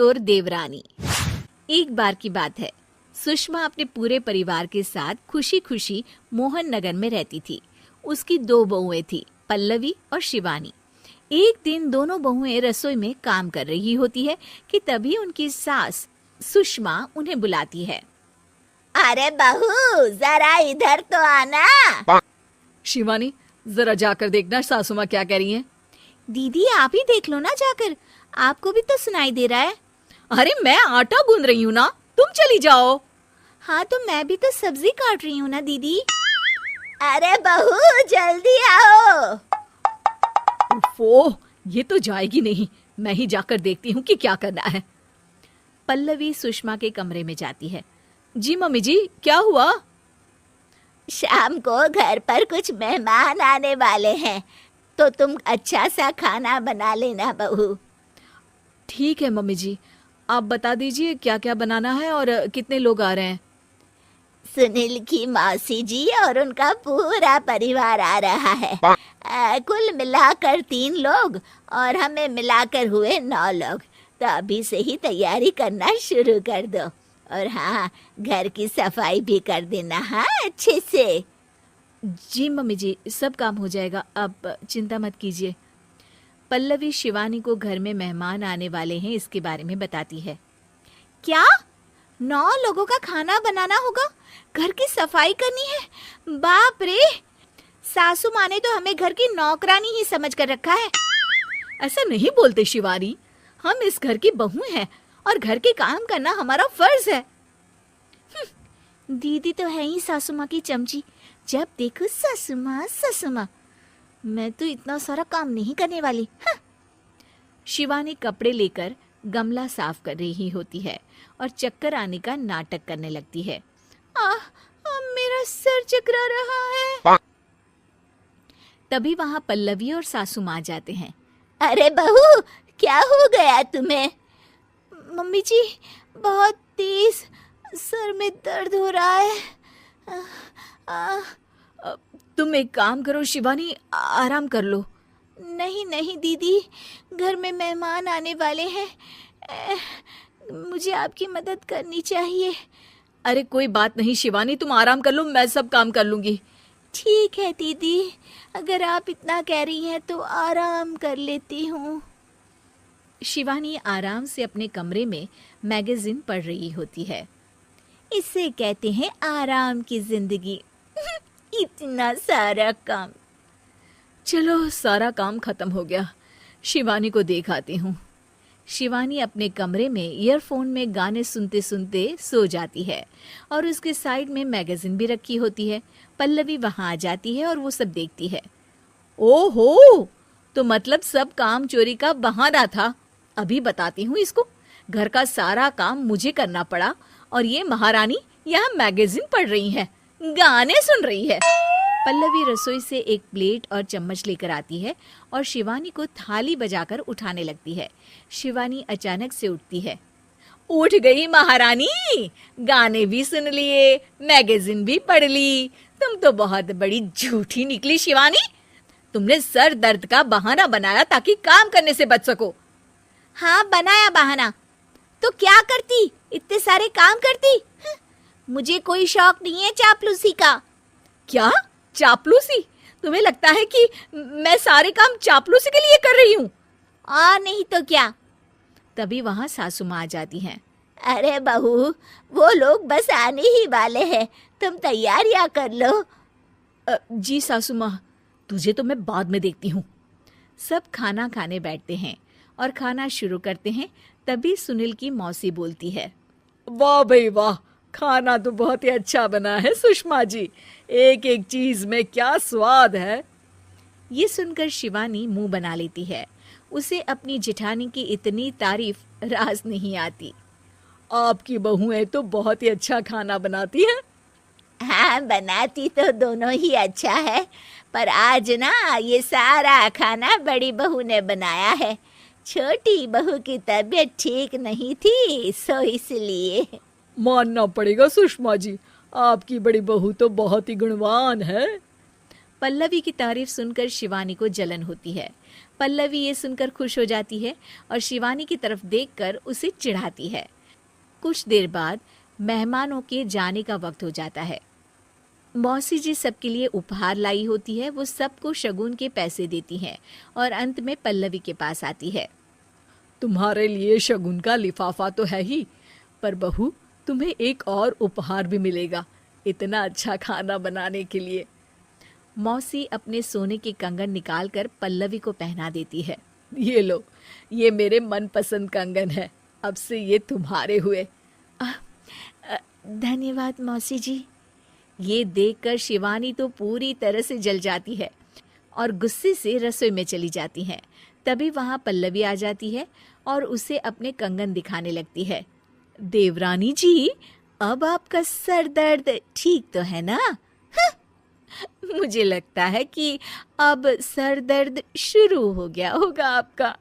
और देवरानी। एक बार की बात है, सुषमा अपने पूरे परिवार के साथ खुशी खुशी मोहन नगर में रहती थी। उसकी 2 बहुएं थी, पल्लवी और शिवानी। एक दिन दोनों बहुएं रसोई में काम कर रही होती है कि तभी उनकी सास सुषमा उन्हें बुलाती है। अरे बहू, जरा इधर तो आना। शिवानी, जरा जाकर देखना सासू माँ क्या कह रही हैं। दीदी आप ही देख लो ना जाकर, आपको भी तो सुनाई दे रहा है। अरे मैं आटा गूंद रही हूँ ना, तुम चली जाओ। हाँ तो मैं भी तो सब्जी काट रही हूँ ना दीदी। अरे बहू, जल्दी आओ। ओह, ये तो जाएगी नहीं। मैं ही जाकर देखती हूँ कि क्या करना है। पल्लवी सुषमा के कमरे में जाती है। जी मम्मी जी, क्या हुआ? शाम को घर पर कुछ मेहमान आने वाले हैं, तो तुम अच्छा सा खाना बना लेना बहू। ठीक है मम्मी जी, आप बता दीजिए क्या क्या बनाना है और कितने लोग आ रहे हैं। सुनील की मौसी जी और उनका पूरा परिवार आ रहा है। कुल मिलाकर 3 लोग और हमें मिलाकर हुए 9 लोग। तो अभी से ही तैयारी करना शुरू कर दो। और हाँ, घर की सफाई भी कर देना, हाँ, अच्छे से। जी मम्मी जी, सब काम हो जाएगा, आप चिंता मत कीजिए। पल्लवी शिवानी को घर में मेहमान आने वाले हैं इसके बारे में बताती है। क्या 9 लोगों का खाना बनाना होगा, घर की सफाई करनी है? बाप रे, सासू माँ ने तो हमें घर की नौकरानी ही समझ कर रखा है। ऐसा नहीं बोलते शिवानी, हम इस घर की बहू हैं और घर के काम करना हमारा फर्ज है। दीदी तो है ही सासू माँ की चमची, जब देखो सासू माँ सासू माँ। मैं तो इतना सारा काम नहीं करने वाली। शिवानी कपड़े लेकर गमला साफ कर रही होती है और चक्कर आने का नाटक करने लगती है। मेरा सर चकरा रहा है। तभी वहां पल्लवी और सासू माँ जाते हैं। अरे बहू, क्या हो गया तुम्हें? मम्मी जी, बहुत तेज सर में दर्द हो रहा है। तुम एक काम करो शिवानी, आराम कर लो। नहीं नहीं दीदी, घर में मेहमान आने वाले हैं, मुझे आपकी मदद करनी चाहिए। अरे कोई बात नहीं शिवानी, तुम आराम कर लो, मैं सब काम कर लूंगी। ठीक है दीदी, अगर आप इतना कह रही हैं तो आराम कर लेती हूँ। शिवानी आराम से अपने कमरे में मैगजीन पढ़ रही होती है। इसे कहते हैं आराम की जिंदगी। इतना सारा काम। चलो, सारा काम खत्म हो गया, शिवानी को देख आती हूँ। शिवानी अपने कमरे में ईयरफोन में गाने सुनते सुनते सो जाती है और उसके साइड में मैगजीन भी रखी होती है। पल्लवी वहां आ जाती है और वो सब देखती है। ओहो, तो मतलब सब काम चोरी का बहाना था। अभी बताती हूँ इसको। घर का सारा काम मुझे करना पड़ा और ये महारानी यहाँ मैगजीन पढ़ रही है, गाने सुन रही है। पल्लवी रसोई से एक प्लेट और चम्मच लेकर आती है और शिवानी को थाली बजाकर उठाने लगती है। शिवानी अचानक से उठती है। उठ गई महारानी, गाने भी सुन लिए, मैगजीन भी पढ़ ली। तुम तो बहुत बड़ी झूठी निकली शिवानी। तुमने सर दर्द का बहाना बनाया ताकि काम करने से बच सको। हाँ, बनाया बहाना, तो क्या करती, इतने सारे काम करती। मुझे कोई शौक नहीं है चापलूसी का। क्या चापलूसी? तुम्हें लगता है कि मैं सारे काम चापलूसी के लिए कर रही हूँ? और नहीं तो क्या। तभी वहां सासू माँ आ जाती हैं। अरे बहू, वो लोग बस आने ही वाले हैं, तुम तैयारियां कर लो। जी सासू माँ, तुझे तो मैं बाद में देखती हूँ। सब खाना खाने बैठते हैं और खाना शुरू करते हैं। तभी सुनील की मौसी बोलती है। वाह भाई वाह, खाना तो बहुत ही अच्छा बना है सुषमा जी, एक एक चीज में क्या स्वाद है। ये सुनकर शिवानी मुंह बना लेती है। उसे अपनी जेठानी की इतनी तारीफ रास नहीं आती। आपकी बहुएं तो बहुत ही अच्छा खाना बनाती हैं। हाँ, बनाती तो दोनों ही अच्छा है, पर आज ना ये सारा खाना बड़ी बहू ने बनाया है। छोटी बहू की तबीयत ठीक नहीं थी, सो इसलिए। मानना पड़ेगा सुषमा जी, आपकी बड़ी बहू तो बहुत ही गुणवान है। पल्लवी की तारीफ सुनकर शिवानी को जलन होती है। पल्लवी ये सुनकर खुश हो जाती है और शिवानी की तरफ देखकर उसे चिढ़ाती है। कुछ देर बाद मेहमानों के जाने का वक्त हो जाता है। मौसी जी सबके लिए उपहार लाई होती है। वो सबको शगुन के पैसे देती हैं और अंत में पल्लवी के पास आती है। तुम्हारे लिए शगुन का लिफाफा तो है ही, पर बहू तुम्हें एक और उपहार भी मिलेगा इतना अच्छा खाना बनाने के लिए। मौसी अपने सोने के कंगन निकालकर पल्लवी को पहना देती है। ये लो, ये मेरे मनपसंद कंगन है, अब से ये तुम्हारे हुए। धन्यवाद मौसी जी। ये देखकर शिवानी तो पूरी तरह से जल जाती है और गुस्से से रसोई में चली जाती है। तभी वहां पल्लवी आ जाती है और उसे अपने कंगन दिखाने लगती है। देवरानी जी, अब आपका सर दर्द ठीक तो है ना? मुझे लगता है कि अब सर दर्द शुरू हो गया होगा आपका।